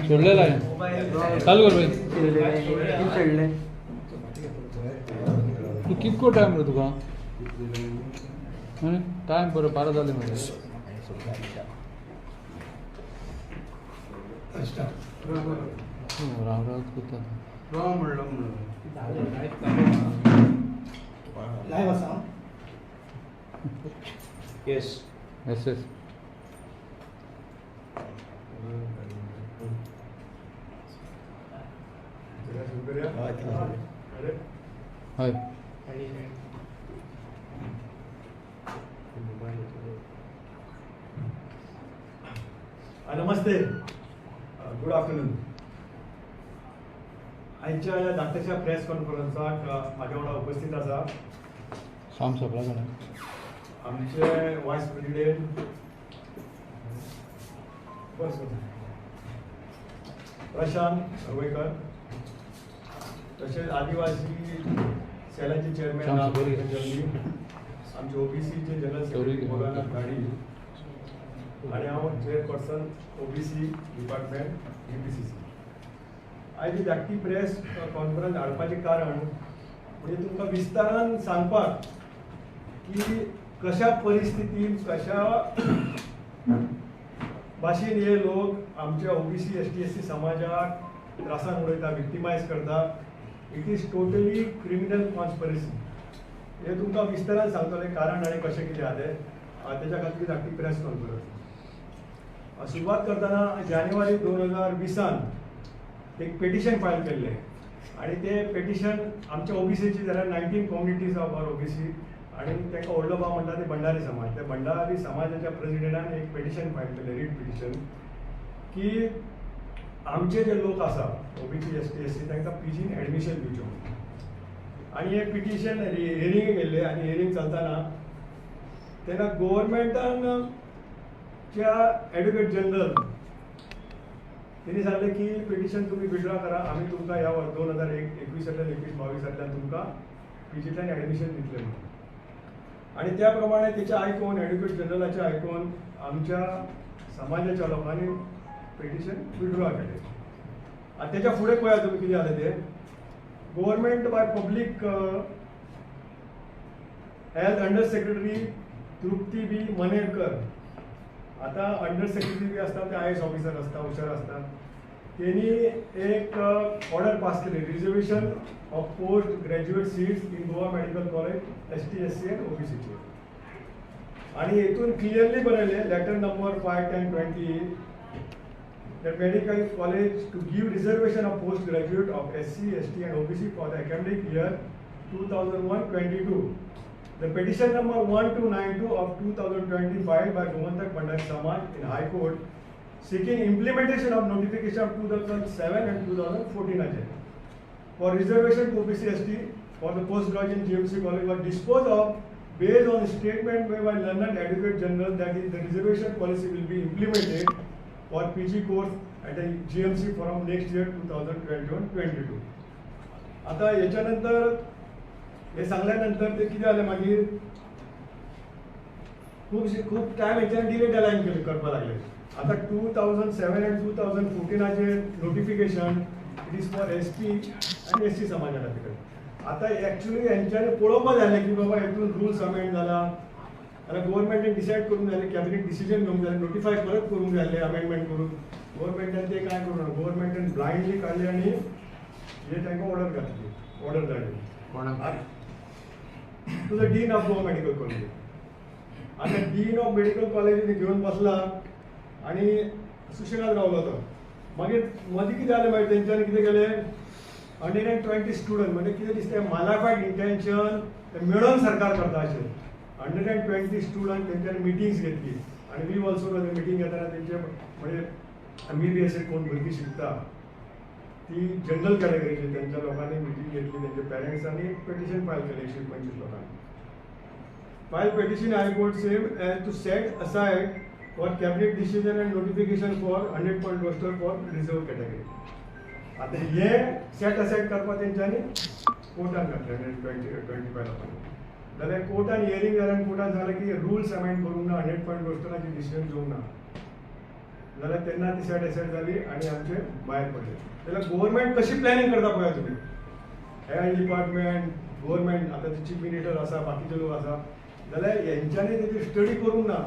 सोडलेला आहे चालू कर भाई तू कितको टाइम रे तुका टाइम बरं 12 झाले म्हणजे राव राव करतात राव म्हणलं लाईव्ह असा येस एस एस हाय नमस्ते गुड आफ्टरनून. आजच्या या धाकट्याच्या प्रेस कॉन्फरन्साक माझ्या वांगडा उपस्थित आसा साम सगळा कडे आमचे वायस प्रेसिडेंट प्रशांत सर्वेकर, तसेच आदिवासी सेलाचे चेअरमॅन आमचे ओबीसीचे जनरल सेक्रेटरी भोलानाथ गाडी आणि हांव चेअरपर्सन ओबीसी डिपार्टमेंट UPCC. आयज ही धाकटी प्रेस कॉन्फरन्स हाडपाचें कारण म्हणजे तुमकां विस्तारान सांगपाक की कशा परिस्थितीन कशा भाशेन हे लोक आमच्या OBC ST SC समाजाक त्रासान उडयता, विक्टिमायज करता. It is totally criminal conspiracy. हे तुमकां विस्तारान सांगतले कारण आनी कशें कितें आहा तें. त्याच्या खातीर धाकटी प्रेस कॉन्फरन्स. सुरवात करताना जानेवारी 2020 एक पेटिशन फायल केल्लें आणि ते पेटिशन आमच्या OBCची जाल्यार 19 कम्युनिटीज ऑफ आवर OBC आणि ताका व्हडलो भाव म्हणटा ते भंडारी समाज. त्या भंडारी समाजाच्या प्रेसिडेंटान एक पेटिशन फायल केलें, रीट पेटिशन, की आमचे जे लोक आसा OBC ST SC तांकां PGन एडमिशन दिवचें. आणि हे पिटिशन हियरिंग गेल्ले आणि हियरिंग चलताना तेन्ना गव्हर्मेंटान ॲडव्होकेट जनरल त्यांनी सांगले की पिटिशन तुम्ही विड्रॉ करा, आम्ही तुमकां ह्या 2021-22 तुमकां PGंतल्यान ॲडमिशन दितले म्हणून. आणि त्या प्रमाणे त्याचे आयकून ॲडव्होकेट जनरलाचे आयकून आमच्या समाजाच्या लोकांनी पिटिशन विड्रॉ केले. आणि त्याच्या फुडें पळया तुम्ही कितें जालें तें. Government by public health under secretary Trupti B Manerkar, आता अंडर सेक्रेटरी बी असतात ते IAS ऑफिसर असतात, हुशार असतात, त्यांनी एक ऑर्डर पास केली, reservation of post graduate seats in Goa medical college ST SC and OBCचे. आणि हेतून क्लिअरली बरयले letter number 5/10/20 that medical college to give reservation of postgraduate of SC, ST and OBC for the academic year 2001-22. The petition number 1292 of 2025 by Gomantak Bhandari Samaj in High Court seeking implementation of notification of 2007 and 2014 for reservation to OBC ST for the postgraduate GMC college was disposed of based on statement made by London Advocate General that is the reservation policy will be implemented for PG course at the GMC from next year 2021-22. आता याच्यानंतर हे सांगल्यानंतर ते किती झाले मागीर खूप time याच्याने delay डेलाइन करपाक लागले. आता 2007 and 2014 notification it is for ST आणि SC समाजा खातीर. आता ॲक्च्युली यांच्यानी पळोवपाक जालें की बाबा हेतून रूल्स अमेंड जाला आणि गव्हर्मेंटान डिसायड करूंक जालें, कॅबिनेट डिसिजन घेवंक जालें, नोटिफाय परत करूंक जालें अमेंडमेंट करून. गव्हर्मेंटान ते काय करूं ना, गव्हर्मेंटान ब्लायंडली काडले आणि हे तांकां ऑर्डर घातली, ऑर्डर धाडली to the dean of Goa medical college. आता डीन ऑफ मेडिकल कॉलेज घेऊन बसला आणि सुशेगाद रावलो तो. मागीर मदीं कितें जालें मागीर तेंच्यांनी कितें केलें, 120 स्टुडंट म्हणजे कितें दिसता मालाफाईड इंटेन्शन मेळोन सरकार करता अशें. 120 स्टुडंट तेंच्यांनी मिटिंग्स घेतली आणि वी ऑल्सो मिटींग घेताना तेंचे म्हणजे MBBS कोण भुरगीं शिकता ती जनरल कॅटेगरीची त्यांच्या लोकांनी मिटींग घेतली, त्यांच्या पेरेंट्सांनी पेटिशन फायल केले 125 लोकांनी. File petition high court saved as to set aside for cabinet decision and notification for 100% roster for reserve category. आता हे सेट असाइड करपाक तेंच्यांनी कोर्टान घातले 125 लोकांनी. जाल्यार कोर्टान हियरींग जाल्यार कोर्टान जालें की रुल्स अमेंड करूंक ना 100 रोस्टराची डिसिजन घेवंक ना जाल्यार तेन्ना ती सेट जाली आनी आमचे भायर पडले. जाल्यार गव्हर्मेंट कशी प्लॅनिंग करता पळया तुमी, हेल्थ डिपार्टमेंट, गव्हर्मेंट, आतां चीफ मिनिस्टर आसा, बाकीचे लोक आसा, जाल्यार हेंच्यांनी तेजेर स्टडी करूंक ना.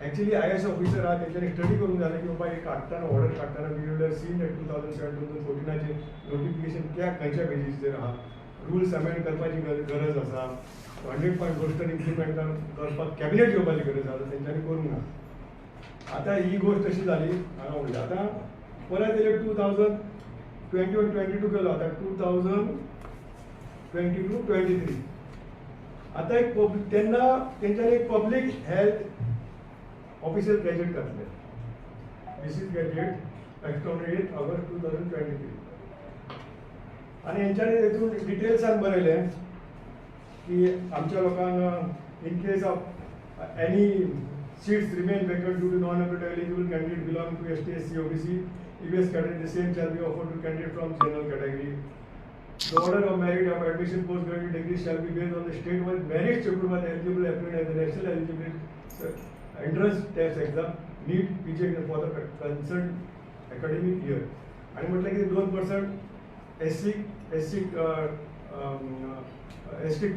एक्चुअली IAS ऑफिसर आहा तेंच्यांनी स्टडी करूंक जाय की बाबा एक काडटाना ऑर्डर काडटाना we would have seen that 2007-2014 notification खंयच्या बेजिसचेर आहा, रुल्स अमेंड करपाची गरज आसा, 100 गोश्ट इम्प्लिमेंट करपाक कॅबिनेट घेवपाची गरज आसा, तेंच्यांनी करूंक ना. आतां ही गोश्ट अशी जाली हांगा म्हणटा आतां परत येयले 2021-22 गेलो, आतां 2022-23 आतां एक तेन्ना तेंच्यांनी एक पब्लीक हेल्थ ऑफिशियल गॅजेट घातले. दिस इज गॅजेट एक्ट 8 ऑगस्ट 2023 आनी हेंच्यांनी तेतून डिटेल्सान बरयलें की आमच्या लोकांक in case of any seats remain vacant due to non-applicable eligible candidate belonging to ST, SC, OBC, EBS category, the same shall be offered to candidate from general category. The order of merit of admission postgraduate degree shall be based on the state-wide merit scheduled by the eligible applicant at the national eligibility entrance test exam, NEET, PG for the concerned academic year. आणि म्हटलं की 2% SC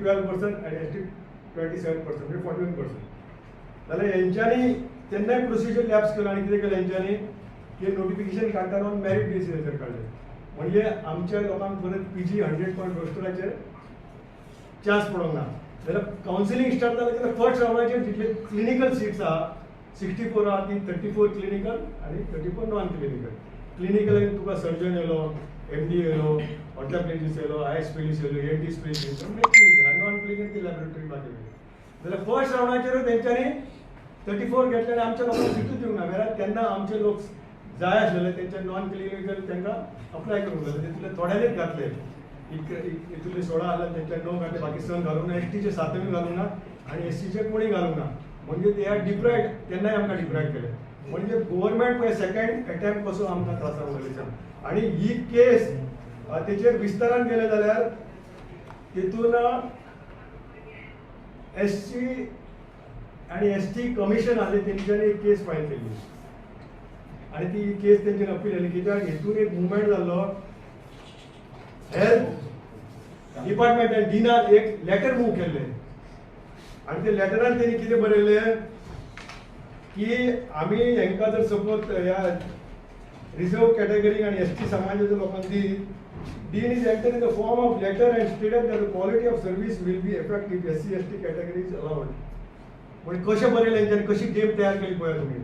12% आणि ST 27% म्हणजे 41%. जाल्यार हेंच्यांनी तेन्नाय procedure lapse केलो आनी कितें केलें हेंच्यांनी की नोटिफिकेशन काडटाना मेरीट बेसिसाचेर काडलें. म्हणजे आमच्या लोकांक परत PG 100 रोस्टराचेर चान्स पडोंक ना. जाल्यार कावन्सिलींग स्टार्ट जालें जाल्यार फर्स्ट रावंडाचेर जितले क्लिनिकल सीट्स आहा 64 आहा ती 34 क्लिनिकल आनी 34 नॉन क्लिनिकल. क्लिनिकल तुका सर्जन येयलो, MD येयलो, ऑर्थोपेडिस्ट येयलो, IS स्पेशलिस्ट येयलो, ENT स्पेशलिस्ट म्हणजे क्लिनिकल आनी नॉन क्लिनिकल ती लॅबोरेटरी बाकी. जाल्यार फर्स्ट रावंडाचेर तेंच्यांनी 34 घेतले आनी आमच्या लोकांक सिटूच दिवंक ना. वेळार तेन्ना आमचे लोक जाय आसलेले तेंचे नॉन क्लिनिकल तांकां अप्लाय करूंक जाय, तितूंतले थोड्यांनीच घातले. इतुले 16 आसले तेंचे 9 घातले, बाकी संक घालूंक ना, STचे 7 घालूंक ना आनी SCचे कोणी घालूंक ना. म्हणजे ते डिप्रायड तेन्नाय आमकां डिप्रायड केले. म्हणजे गव्हर्मेंट पळय सेकंड अटेम्प्ट कसो आमकां त्रासान उडयलें. आनी ही केस तेचेर विस्तारान गेले जाल्यार तितून SC आणि ST कमिशन आले तेंच्यांनी एक केस फायल केली आणि ती केस तेंच्यानी अपील केली. कित्याक हेतून एक मुवमेंट जाल्लो, हेल्थ डिपार्टमेंटान डिनान एक लेटर मूव केल्ले आणि ते लेटरान तेणी कितें बरयलें की आमी हेंकां जर सपोज ह्या रिजर्व कॅटेगरी आणि ST समाजाच्या लोकांक दी Dean is entered in the form of letter and stated that the quality of service will be effective if SC, ST category is allowed. म्हणजे कशें बरयलें तेंच्यांनी, कशी गेम तयार केली पळय तुमी.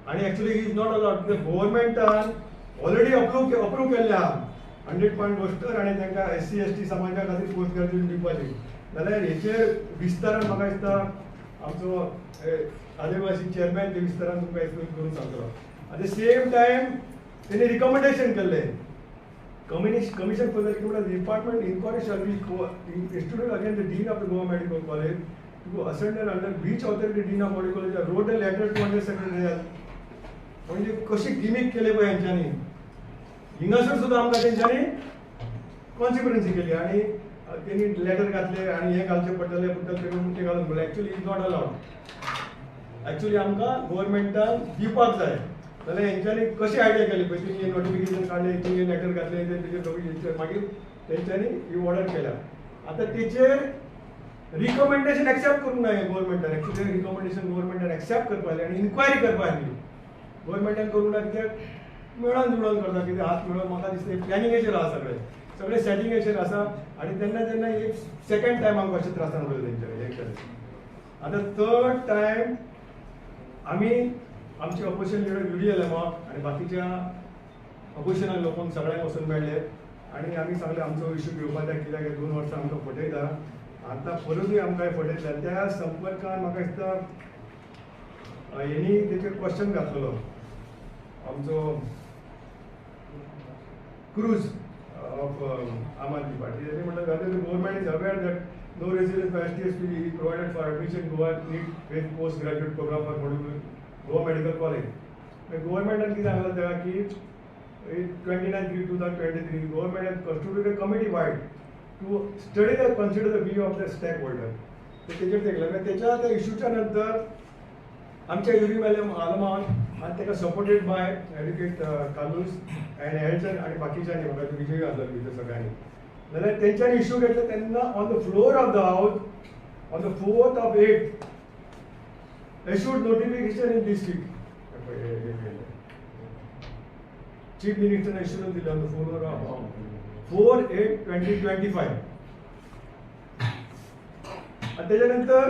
आनी actually he is not allowed. गव्हर्मेंटान ऑलरेडी अप्रूव केल्ले आहा 100 रोस्टर आनी तांकां SC, ST समाजा खातीर पोस्ट ग्रॅज्युएट दिवपाची. जाल्यार हेचेर विस्तारान म्हाका दिसता आमचो आदिवासी चेअरमॅन ते विस्तारान तुमकां एक्सप्लेन करून सांगतलो. एट द सेम टायम तेणी रिकमेंडेशन केल्लें Commission for the Department inquiry shall be instituted against the Dean of the Goa Medical College to ascertain under which authority Dean of Medical College wrote a letter to Under Secretary. म्हणजे कशी gimmick केले पळय हेंच्यांनी, हिंगासर सुद्दां आमकां तेंच्यांनी कॉन्सिक्वन्सी केली आनी तेणी लेटर घातले आनी हें घालचें पडटलें पेमेंट ते घालून पडलें. Actually is not allowed. Actually आमकां गव्हर्मेंटान दिवपाक जाय. जाल्यार हेंच्यांनी कशी आयडिया केली पळय, तुमी नोटिफिकेशन काडलें, तुमी लेटर घातलें, तेजेर मागीर तेंच्यांनी ही ऑर्डर केल्या. आतां तेचेर रिकमेंडेशन एक्सेप्ट करूंक ना गव्हर्मेंटान. एक्चुअली रिकमेंडेशन गव्हर्मेंटान एक्सेप्ट करपाक जाय आनी इन्क्वायरी करपाक जाय. गव्हर्मेंटान करूंक ना कित्याक मेळोन जुळोन करता, कितें हात मेळोन म्हाका दिसता प्लॅनिंगेचेर आहा सगळे सेटिंगेचेर आसा. आनी तेन्ना एक सेकंड टायम आमकां अशें त्रासान उडयलें तेंच्यांनी हें केलें. आतां थर्ड टायम आमी आमचे ऑपोजिशन लिडर UDL MOP आणि बाकीच्या ऑपोजिशनल लोकांक सगळ्यांक वचून मेळ्ळे आणि आमी सांगलें आमचो इश्यू घेवपाक जाय, कित्याक 2 वर्सां आमकां फटयता. आतां परतूय आमकां फटयतले. त्या संपर्कान म्हाका दिसता हेणी तेचेर क्वेश्चन घातलेलो आमचो क्रूज ऑफ आम आदमी पार्टी. तेणी म्हणलें government is aware that no residence for ST, ST provided for admission Goa NEET with post graduate program for Goa medical college. गव्हर्मेंटान कितें सांगलें तेका की 29/3/2023 government has constituted a committee wide to study and consider the view of the stakeholder. तेजेर तेगलें तेच्या त्या इश्यूच्या नंतर आमच्या युरी मॅडम आलमान आणि ताका supported by advocate Kalus and हेल्चर आणि बाकीच्यांनी म्हाका तो विजय घातलो भितर सगळ्यांनी जाल्यार तेंच्यांनी इश्यू घेतले तेन्ना on the floor of the house on the 4th of 8th issued notification in this week. Chief Minister issued दिले on the floor of 4/8/2025. आणि त्याच्यानंतर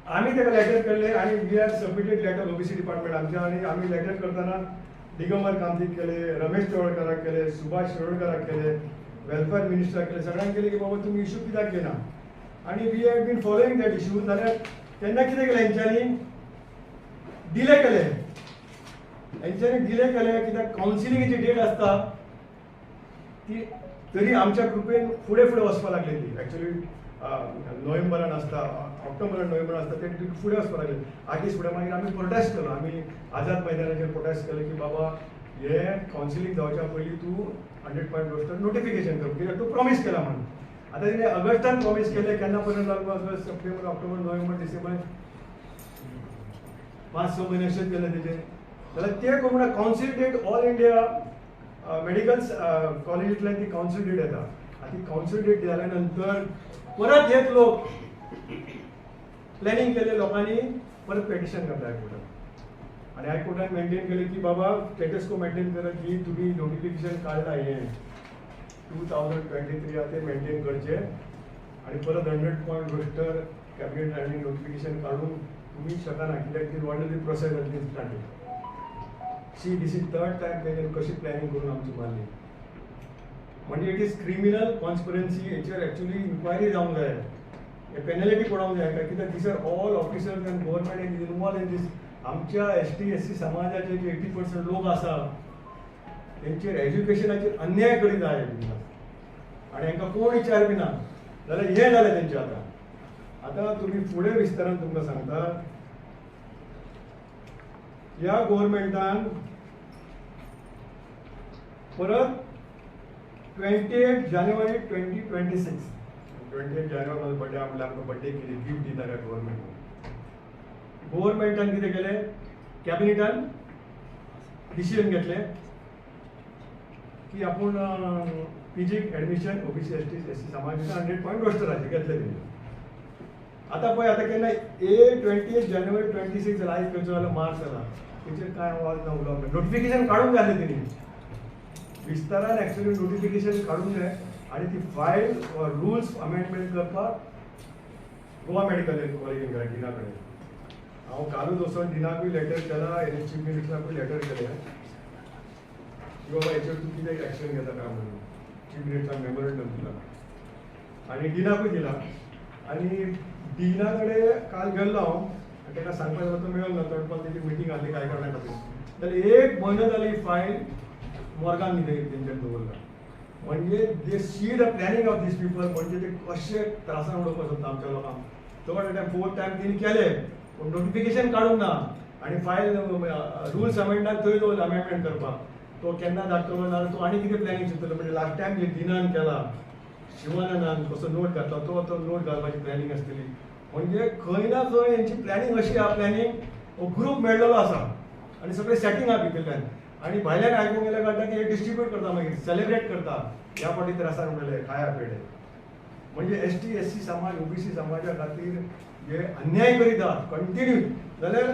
आम्ही त्याला लेटर केले आणि we are submitted letter OBC department आमच्या आणि आम्ही लेटर करताना दिगंबर कामतीक केले, रमेश चवळकराक केले, सुभाष शिरोडकराक केले, वेलफेअर मिनिस्टराक केले, सगळ्यांक केले की बाबा तुम्ही इश्यू कित्याक घेना आणि we have been following that issue. जाल्यार तेन्ना कितें केलें हेंच्यांनी डिले केले, हेंच्यांनी डिले केले कित्याक कावन्सिलिंगेची डेट आसता ती तरी आमच्या कृपेन फुडें फुडें वचपाक लागली ती एक्चुअली नोव्हेंबरान आसता, ऑक्टोबरान नोव्हेंबर आसता ते फुडें वचपाक लागले. 8 दीस फुडें मागीर आमी प्रोटेस्ट केलो, आमी आझाद मैदानाचेर प्रोटेस्ट केले की बाबा हे कावन्सिलिंग जावच्या पयलीं तूं 100% रोस्टर नोटिफिकेशन कर कित्याक तूं प्रॉमिस केला म्हणून. आता तिने ऑगस्टान प्रॉमिस केले, केन्ना पर्यंत लागलो August, September, October, November, December 5-6 म्हयने अशेंच गेले तेजे. जाल्यार ते करून council date all India medical कॉलेजींतल्यान ती कावन्सील डेट येता. आनी ती कावन्सील डेट जाल्या नंतर परत एक लोक प्लॅनिंग केले लोकांनी परत पेटिशन घातलें हायकोर्टात आणि हायकोर्टान मेंटेन केले की बाबा स्टेटस को मेंटेन करा की तुम्ही नोटिफिकेशन काढला हे 2023 ते मेंटेन करचे आणि परत 100% रोस्टर कॅबिनेट आणि नोटिफिकेशन काढून तुम्ही शकना कित्याक ती ऑर्डरली प्रोसेस जातली started. See this is 3rd time तेणें कशी प्लॅनिंग करून आमची मारली. म्हणजे इट इज क्रिमिनल कॉन्स्पिरन्सी. हेचेर एक्चुअली इन्क्वायरी जावंक जाय, हे पेनल्टी पडोवंक जाय कित्याक these are all officers and government is involved in these. आमच्या ST SC समाजाचे जे 80% लोक आसा तेंचेर एज्युकेशनाचेर अन्याय करीत आहाय आणि हांकां कोण विचार बी ना जाल्यार हें जालें तेंचें. आतां तुमी फुडें विस्तारान तुमकां सांगता ह्या गव्हर्नमेंटान परत 28 जानेवारी 2026 28 जानेवारी म्हाजो बर्थडे आपल्या आमकां बर्थडे कितें गिफ्ट दिता त्या गव्हर्नमेंटान कितें केलें, कॅबिनेटान डिसिजन घेतलें की आपूण PG admission OBC ST SC समाजाच्या 100% रोस्टराचेर घेतले तेणी. आतां पळय आतां केन्ना 28 जानेवारी 26 जाला, आयज खंयचो जालो मार्च जाला, तेचेर कांय आवाज ना उलोवप. नोटिफिकेशन काडूंक जाय तेणी विस्तारान एक्चुअली नोटिफिकेशन काडूंक जाय आणि ती फायल रुल्स अमेंडमेंट करपाक गोवा मेडिकल कॉलेजीन गेले डिना कडेन. हांव कालूच वचून डिनाकूय लेटर केला, चीफ मिनिस्टराकूय लेटर केलें की बाबा हेचेर तूं कितें एक्शन घेता काय म्हणून. चीफ मिनिस्टराक मेमोरेंडम दिला आणि डिनाकूय दिला आणि डिना कडेन काल गेल्लो हांव आनी ताका सांगपाक तो मेळ्ळो ना, तडपाल तेजी मिटींग आसली काय कारणां खातीर. जाल्यार 1 म्हयनो जाली फायल मॉर्गान तेंच्यार दवरला. म्हणजे they see the planning of these people, म्हणजे ते कशे त्रासान उडोवपाक सोदता आमच्या लोकांक. चड टायम 4th टायम तेणी केले पूण नोटिफिकेशन काडूंक ना आणि फायल रुल्स अमेंडाक थंय दवरला अमेंडमेंट करपाक. तो केन्ना धाडटलो नाजाल्यार तो आनी कितें प्लॅनिंग चिंतलो. म्हणजे लास्ट टायम जे दिनान केला, शिवानंदान कसो नोट घातला तो नोट घालपाची प्लॅनिंग आसतली. म्हणजे खंय ना खंय हेंची प्लॅनिंग अशी आहा, प्लॅनिंग ग्रूप मेळ्ळलो आसा आनी सगळें सेटींग आहा भितरल्यान आणि भायल्यान आयकूंक गेल्या कारणान हे डिस्ट्रीब्यूट करता मागीर सेलिब्रेट करता ह्या फावटी त्रासान उडयले खाया पेडे. म्हणजे ST SC समाज OBC समाजा खातीर जे अन्याय करीत आहात कंटिन्यू. जाल्यार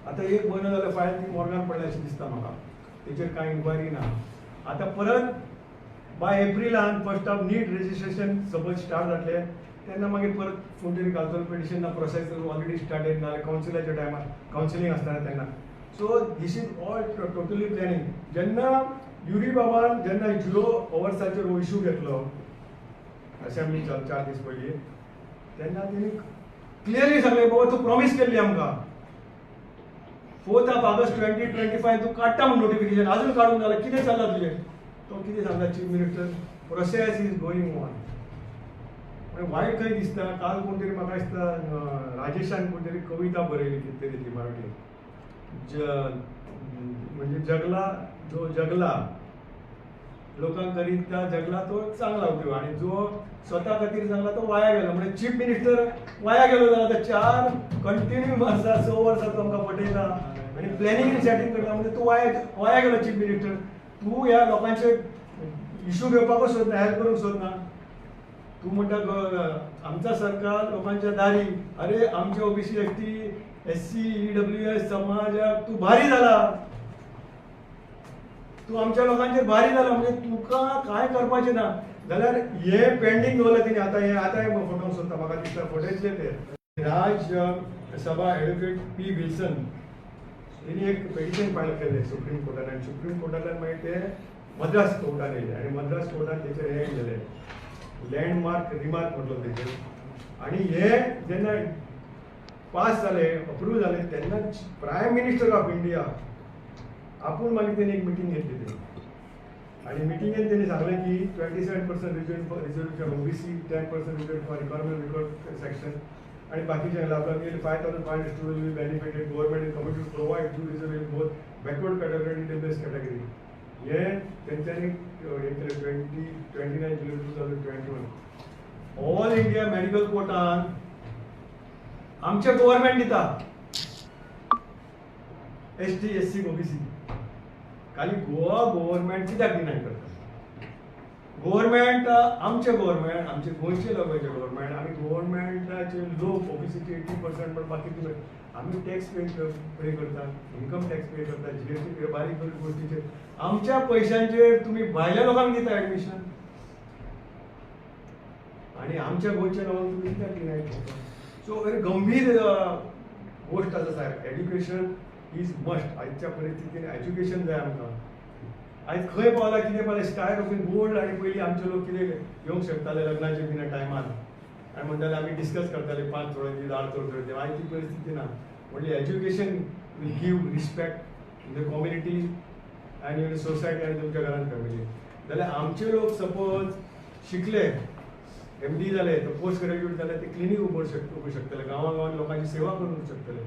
आतां 1 म्हयनो जाल्यार फायल ती मॉर्गान पडल्या अशें दिसता म्हाका, तेचेर कांय इन्क्वायरी ना. आतां परत बाय एप्रिलान 1st of NEET registration suppose start जातले तेन्ना मागीर परत कोण तरी घालतलो पेटिशन प्रोसेस ऑलरेडी स्टार्टेड नाल्यार कावन्सिलाच्या टायमार कावन्सिलिंग आसतना तेन्ना. So this is all totally planning. जेन्ना युरी बाबान जेन्ना झिरो ओवर्साचेर हो इश्यू घेतलो असेंब्ली 4 दीस पयलीं तेन्ना तेणी क्लियरली सांगलें बाबा तूं प्रॉमिस केल्ली आमकां 4th of August 2025 तूं काडटा म्हूण नोटिफिकेशन, अजून काडूंक जाल्यार कितें चल्लां तुजें. तो कितें सांगता chief minister, process is going on. म्हणजे वायट खंय दिसता. काल कोण तरी म्हाका दिसता राजेशान कोण तरी कविता बरयली कितें तरी ती मराठीन म्हणजे जगला जो जगला लोकांक करिता जगला तो चांगला उद्योग आणि जो स्वतः खातीर सांगला तो वाया गेलो. म्हणजे चीफ मिनिस्टर वाया गेलो जाल्यार आता 4 कंटिन्यू वर्सां 6 वर्सां तो आमकां पटयता आणि प्लॅनिंग आणि सेटिंग करता म्हणजे तू वाया गेलो चीफ मिनिस्टर. तू ह्या लोकांचे इश्यू घेवपाकूच सोदना, हेल्प करूंक सोदना. तू म्हणटा आमचा सरकार लोकांच्या दारी, अरे आमचे ओबीसी एसटी SC EWS समाजाक तू भारी झाला, तू आमच्या लोकांचेर भारी झाला. म्हणजे तुका काय करपाचें ना जाल्यार हे पेंडिंग दवरला तेणी. आता हे फोटो सोदता, म्हाका दिसता फोटोचले ते राज्यसभा एडवोकेट P. विल्सन तेणी एक पेटिशन फायल केलें सुप्रीम कोर्टान आनी सुप्रीम कोर्टान मागीर ते मद्रास कोर्टान येयले आणि मद्रास कोर्टान तेचेर हे केलें लँडमार्क रिमार्क म्हटलो तेचेर. आणि हे जेन्ना पास जाले, अप्रूव्ह जाले तेन्ना प्रायम मिनिस्टर ऑफ इंडिया आपूण मागीर तेणी एक मिटींग घेतली तेणी आणि मिटिंगेन तेणी सांगलें की 27% reservation OBC, 10% reserve for economic record section आणि बाकीचे लाभला 5,500 students will benefited. Government is committed to provide to reservation both backward category आणि बेस्ट कॅटेगरी. हे तेंच्यांनी हे केलें 29 जुलै 2021. ऑल इंडिया मेडिकल कोटान आमचे गव्हर्नमेंट दिता ST SC OBC. खाली गोवा गव्हर्नमेंट कित्याक डिनाय करता? गव्हर्नमेंट आमचे गव्हर्नमेंट, आमचे गोंयचे लोकांचे गव्हर्नमेंट, आमी गव्हर्नमेंटाचे लोक OBCचे 80% पण बाकी तुमी आमी टॅक्स पे करता, इन्कम टॅक्स पे करता, GST पे, बारीक बारीक गोष्टीचे आमच्या पैशांचेर तुमी भायल्या लोकांक दिता ऍडमिशन आणि आमच्या गोंयच्या लोकांक तुमी कित्याक डिनाय करता? सो व्हेरी गंभीर गोष्ट आसा साहेब. Education is must. आजच्या परिस्थितीन एज्युकेशन जाय आमकां. आयज खंय पावला, कितें पावलें, स्काय रॉकीन गोल्ड. आणि पयलीं आमचे लोक कितें येवंक शकताले लग्नाचे बीन टायमार आनी म्हणटाले आमी डिस्कस करताले 5 तोळ्यांची 10 तोळ्यांची. आयज ती परिस्थिती ना. म्हणजे education will give respect in the community आनी इन सोसायटी आनी तुमच्या घरान फॅमिली. जाल्यार आमचे लोक सपोज शिकले, MD जाले, तर पोस्ट ग्रॅज्युएट जाले, ते क्लिनीक उगडूंक शकतले, गांवांगांवांनी लोकांची सेवा करूंक शकतले.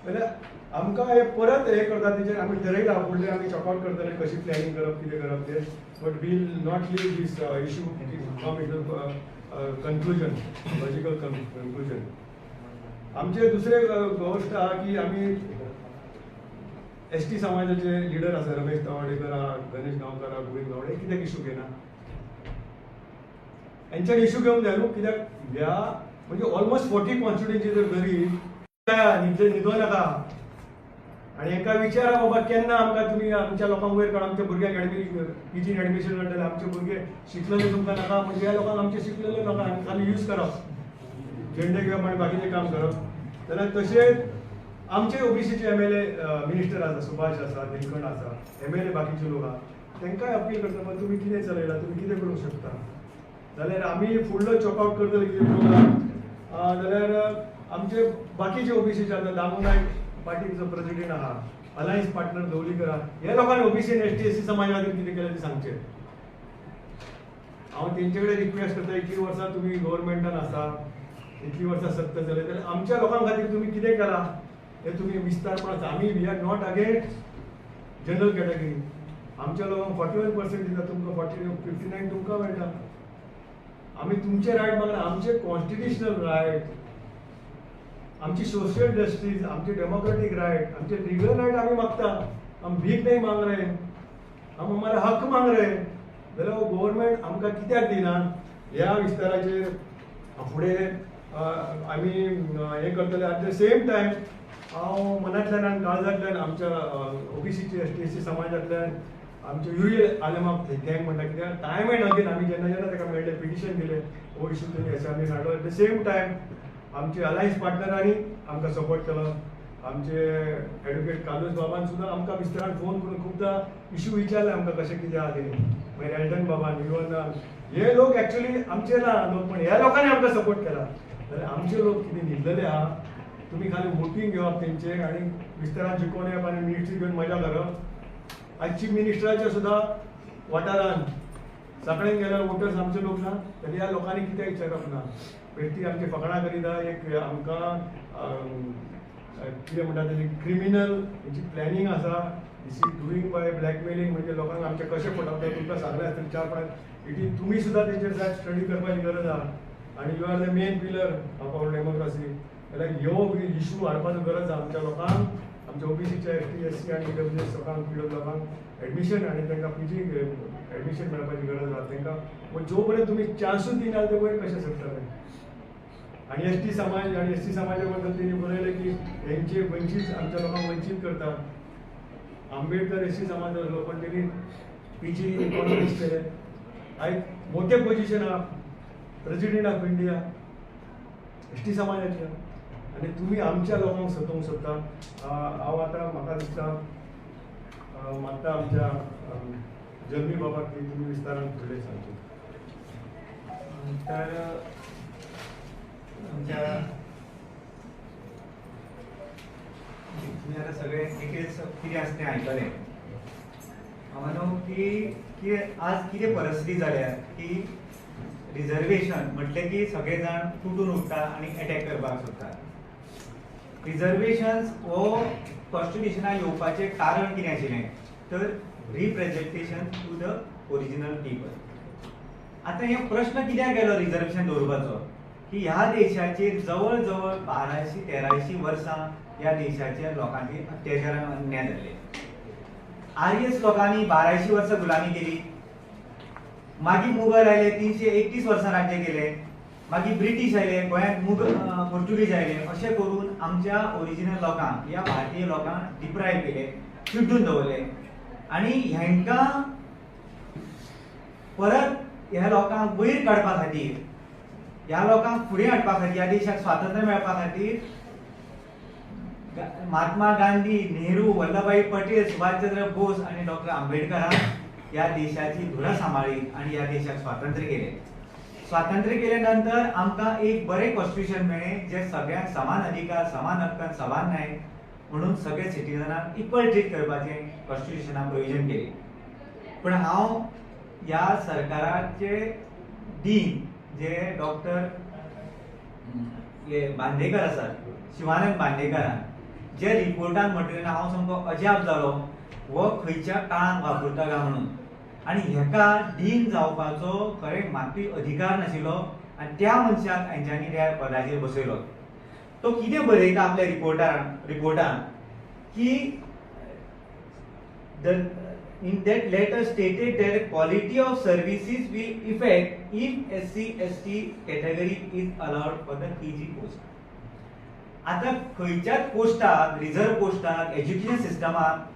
जाल्यार आमकां हे परत हे करता तेचेर आमी ठरयला फुडलें आमी चॉकआउट करतले कशी प्लॅनिंग करप, कितें करप ते. But will not leave this issue come in conclusion, logical conclusion. आमचे दुसरे गोष्ट आहा की आमी ST समाजाचे लिडर आसा, रमेश तवाडेकर आहा, गणेश गांवकर आहा, गोविंद गावडे, कित्याक इश्यू घेना? हेंच्यानी इश्यू घेवंक जाय न्हू. कित्याक ह्या म्हणजे ऑलमोस्ट 40 कॉन्स्टिट्युएन्सी जर धरी न्हिदो नाका आणि एका विचारा बाबा केन्ना आमकां तुमी आमच्या लोकांक वयर काडून आमच्या भुरग्यांक PG एडमिशन करतले, आमचे भुरगे शिकलेले तुमकां नाका म्हणजे ह्या लोकांक आमचे शिकलेले नाका आनी खाली यूज करप, झेंडे घेवप आनी बाकीचें काम करप. जाल्यार तशेंच आमचे OBCचे MLA मिनिस्टर आसा, सुभाष आसा, निलकंठ आसा, MLA बाकीचे लोक आहा, तांकांय अपील करता तुमी कितें चलयला, तुमी कितें करूंक शकता. जाल्यार आमी फुडलो चॉकआउट करतले कितें प्रोग्राम. जाल्यार आमचे बाकीचे OBCचे आसा, दामू नायक पार्टीचो प्रेसिडेंट आहा, अलायन्स पार्टनर दवलीकर आहा, हे लोकांनी OBC आनी ST SC समाजा खातीर कितें केलें तें सांगचें. हांव तेंचे कडेन रिक्वेस्ट करता, इतली वर्सां तुमी गव्हर्नमेंटान आसा, इतली वर्सां सत्ता चलयता, जाल्यार आमच्या लोकां खातीर तुमी कितें केलां हें तुमी विस्तारपणान. आमी we are not against general category. आमच्या लोकांक 41% दिता, तुमकां 59 तुमकां मेळटा. आमी तुमचे रायट मागना, आमचे कॉन्स्टिट्युशनल रायट, आमची सोशल जस्टिस, आमचे डेमोक्रेटिक राइट, आमचे लीगल राइट आम्ही मागता. हम भीक नहीं मांग रहे, हम हमारे हक मांग रहे. जाल्यार गव्हर्नमेंट आमकां कित्याक दिना? ह्या विस्ताराचेर फुडें आमी हे करतले. एट द सेम टायम हांव मनांतल्यान आनी काळजांतल्यान आमच्या OBCचे ST SC समाजांतल्यान आमचे युरियल आलेमाक थँक म्हणटा. कित्याक टायम एंड अगेन आमी जेन्ना जेन्ना ताका मेळ्ळे पिटिशन दिलें, हो इश्यू तेणी असेंब्लीन हाडलो. एट द सेम टायम आमचे अलायन्स पार्टनरांनी आमकां सपोर्ट केलो. आमचे एडवोकेट कालूस बाबान सुद्दां आमकां विस्तारान फोन करून खुबदां इश्यू विचारले आमकां कशें कितें आहा तेणी. मागीर एल्डन बाबान, इवन हे लोक एक्चुअली आमचे ना लोक, पण ह्या लोकांनी आमकां सपोर्ट केला. जाल्यार आमचे लोक कितें न्हिदलेले आहा, तुमी खाली वोटींग घेवप तेंचे आनी विस्तारान जिखोवन येवप आनी मिनिस्ट्री घेवन मजा करप. आज चीफ मिनिस्टराच्या सुद्दां वाठारान सकाळीं गेल्यार वोटर्स आमचे लोक ना, जाल्यार ह्या लोकांनी कित्याक विचारप ना. बेश्टी आमची फकाणां करीता. एक आमकां कितें म्हणटा तेजी क्रिमिनल हेची प्लॅनिंग आसा, दिस इज डुईंग बाय ब्लॅकमेलिंग, म्हणजे लोकांक आमचे कशे फटवतात तुमकां सांगलें आसतलें 4-5 इट इज तुमी सुद्दां तेचेर जाय स्टडी करपाची गरज आहा आनी you are the main pillar of our democracy. जाल्यार ह्यो इशू हाडपाचो गरज आहा आमच्या लोकांक, आमच्या ओबीसीच्या ST SC आनी EWS लोकांक PW लोकांक एडमिशन आनी तांकां PG एडमिशन मेळपाची गरज आहा तांकां. जो पर्यंत तुमी चान्सूच दिना ते वयर कशें सरतले. आणि ST समाज आणि SC समाजा बद्दल त्यांनी बरयलें की हेंचे वंचित आमच्या लोकांक वंचित करतात. आंबेडकर SC समाज आसलो पण त्यांनी PG इकॉनॉमिक्स केले. आयज मोठे पोजिशन आहा प्रेसिडेंट ऑफ इंडिया ST समाजाचे, आनी तुमी आमच्या लोकांक सतोवंक सोदता. हांव आतां म्हाका दिसता मागता आमच्या जल्मी बाबाक की तुमी विस्तारान फुडलें सांगचें. तर आमच्या तुम्ही आता सगळे डिटेल्स कितें आसा तें आयकलें. हांव म्हणूं की आज कितें परिस्थिती जाल्या की रिजर्वेशन म्हटलें की सगळे जाण तुटून उठटा आनी अटॅक करपाक सोदतात. रिजर्वेशन्स हो कॉन्स्टिट्युशनाक येवपाचें कारण कितें आशिल्लें तर representation to the original people. आता हे प्रश्न कित्याक केलो रिजर्वेशन दवरपाचो की ह्या देशाचेर जवळ जवळ 1200-1300 वर्सां ह्या देशाच्या लोकांचेर अत्याचारान अन्याय जाल्ले. आर्यस लोकांनी 1200 वर्सां गुलामी केली. मागीर मुघल आयले 331 वर्सां राज्य केले. मागीर ब्रिटीश आयले, गोंयांत पोर्तुगीज आयले. अशें करून आमच्या ओरिजिनल लोकांक ह्या भारतीय लोकांक डिप्रायव केले, चिड्डून दवरले. आनी हेंकां परत ह्या लोकांक वयर काडपा खातीर, ह्या लोकांक फुडें हाडपा खातीर, ह्या देशाक स्वातंत्र्य मेळपा खातीर महात्मा गांधी, नेहरू, वल्लभभाई पटेल, सुभाषचंद्र बोस आनी डॉक्टर आंबेडकरान ह्या देशाची धुरा सांबाळ्ळी आनी ह्या देशाक स्वातंत्र्य केलें. स्वातंत्र्य केले नंतर आमकां एक बरें कॉन्स्टिट्युशन मेळ्ळें जे सगळ्यांक समान अधिकार, समान हक्क, समान न्याय म्हणून सगळे सिटिझनांक इक्वल ट्रीट करपाचें कॉन्स्टिट्युशनान प्रोविजन केलें. पण हांव ह्या सरकाराचे डीन जे डॉक्टर बांदेकर आसात, शिवानंद बांदेकरान जे रिपोर्टान म्हटलें हांव सामको अजाप जालो हो खंयच्या काळांत वापरता काय म्हणून. आनी हेका डीन जावपाचो खरें मात्तूय अधिकार नाशिल्लो आनी त्या मनशाक हेंच्यांनी त्या पदाचेर बसयलो. तो कितें बरयता आपल्या रिपोर्टान की in that letter stated that quality of services will affect if SC ST category is allowed for the PG post. आता खंयच्याच पोस्टाक, रिझर्व पोस्टाक, एज्युकेशन सिस्टमाक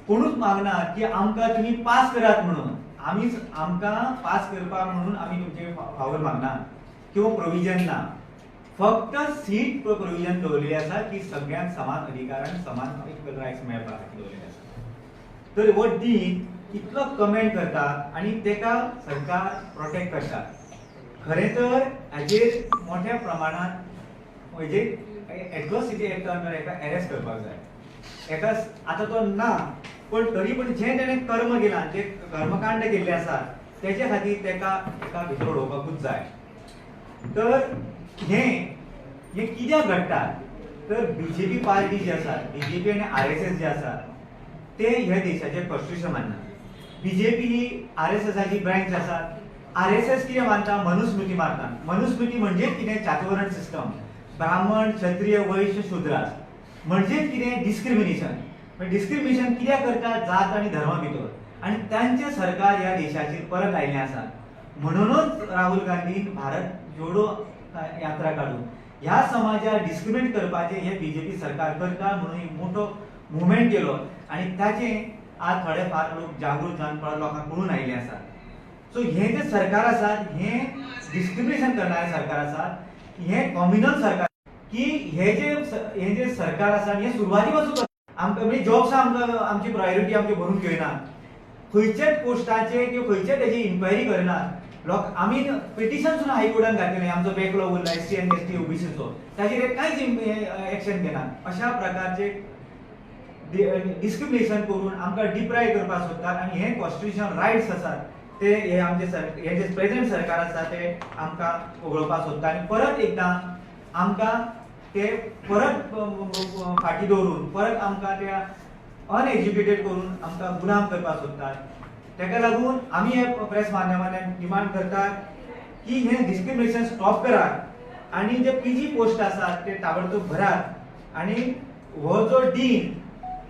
कोणूच मागनात की आमकां तुमी पास करात म्हणून. आमकां पास करपाक म्हणून आमी तुमचे फावर मागनात किंवा प्रोविजन ना. फक्त सीट प्रोविजन दवरलेली आसा की सगळ्यांक समान अधिकार आनी समान इक्वल रायट्स मेळपा खातीर दवरलेले आसा. तर हो डीन इतलो कमेंट करतात आनी तेका सरकार प्रोटेक्ट करता. खरें तर हाजेर मोठ्या प्रमाणात म्हणजे एट्रॉसिटी एक्ट अंडर एका अरेस्ट करपाक जाय. एका आतां तो ना पण तरी पण जे तेणें कर्म केलां, जे कर्मकांड केल्ले आसा तेच्या खातीर तेका एका भितर उडोवपाकूच जाय. तर हे कित्याक घडटा तर BJP पार्टी जी आसा, BJP आनी RSS जे आसा ते ह्या देशाचे कॉन्स्टिट्युशन माननात. BJP ही RSSची ब्रांच आसा. RSS कितें मानता मनुस्मृती मानता. मनुस्मृती म्हणजे कितें चातुर्वर्ण सिस्टम, ब्राह्मण, क्षत्रिय, वैश्य, शूद्रास म्हणजे कितें डिस्क्रिमिनेशन. डिस्क्रिमिनेशन कित्याक करता जात आनी धर्मा भितर. आनी तांचे सरकार ह्या देशाचेर परत आयिल्लें आसा. म्हणूनच राहुल गांधीन भारत जोडो यात्रा काडून ह्या समाजाक डिस्क्रिमिनेट करपाचें हे BJP सरकार करता म्हणून एक मोठो मुवमेंट केलो आनी ताचे आज थोडे फार लोक जागृत जावन परत लोकांक कळून आयिल्ले आसा. सो हे जे सरकार आसा हे डिस्क्रिमिनेशन करणारे सरकार आसा, हे कॉम्युनल सरकार की हे जे सरकार आसा हे सुरवाती पासून आमकां म्हणजे जॉब्स आमकां आमची प्रायोरिटी आमची भरून घेयना. खंयच्याच पोस्टाचे किंवा खंयच्याच तेजी इन्क्वायरी करनात. लोक आमी पिटिशन सुद्दां हायकोर्टान घातलेलें आमचो बॅकलॉग उरला SC आनी ST OBCचो, ताचेर कांयच एक्शन घेनात. अशा प्रकारचे डिस्क्रिमिनेशन करून आमकां डिप्रायव करपाक सोदतात आनी हे कॉन्स्टिट्युशनल रायट्स आसात ते हे आमचे हे जे प्रेझेंट सरकार आसा ते आमकां वगळोवपाक सोदता. आनी परत एकदां आमकां ते परत फाटी दवरून परत आमकां त्या अनएज्युकेटेड करून आमकां गुलाम करपाक सोदतात. ताका लागून आमी हे प्रेस माध्यमांतल्यान डिमांड करतात की हे डिस्क्रिमिनेशन स्टॉप करात आणि जे पीजी पोस्ट आसात ते ताबडतोब भरात आणि हो जो डीन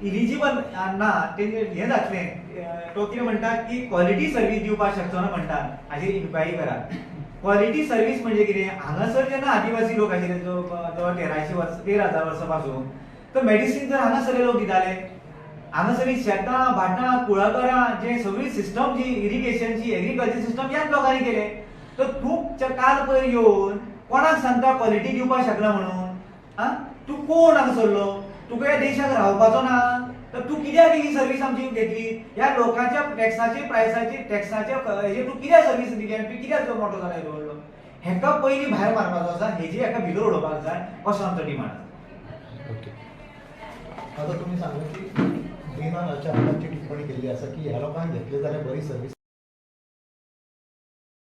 इलिजिबल ना ते हे जातलें तो कितें म्हणटा की क्वॉलिटी सर्व्हिस दिवपाक शकचो ना म्हणटा हाचेर इन्क्वायरी करात. क्वॉलिटी सर्व्हिस म्हणजे कितें हांगासर जेन्ना आदिवासी लोक आशिल्ले जो 13,000 वर्सां पासून तर मेडिसिन जर हांगासरले लोक दिताले हांगासरली शेतां भाटां कुळागरां जे सगळी सिस्टम जी इरिगेशनची एग्रीकल्चर सिस्टम ह्याच लोकांनी केले. तर तूं काल पयर येवन कोणाक सांगता क्वॉलिटी दिवपाक शकना म्हणून तूं कोण हांगासरलो तुका ह्या देशाक रावपाचो ना तर तूं कित्याक ही सर्व्हिस आमची घेतली ह्या लोकांच्या टॅक्साचे प्रायसाचे टॅक्साचे हेजे तूं कित्याक सर्व्हिस दिली आनी तूं कित्याक जो मोठो जालो दवरलो हेका पयलीं भायर मारपाचो आसा हेजी हेका भितर उडोवपाक जाय असो आमचो डिमांड आसा. ओके. आता तुम्ही सांगलं की डीनान अचानकची टिप्पणी केली असं की ह्या लोकांना घेतले जाल्यार बरी सर्व्हिस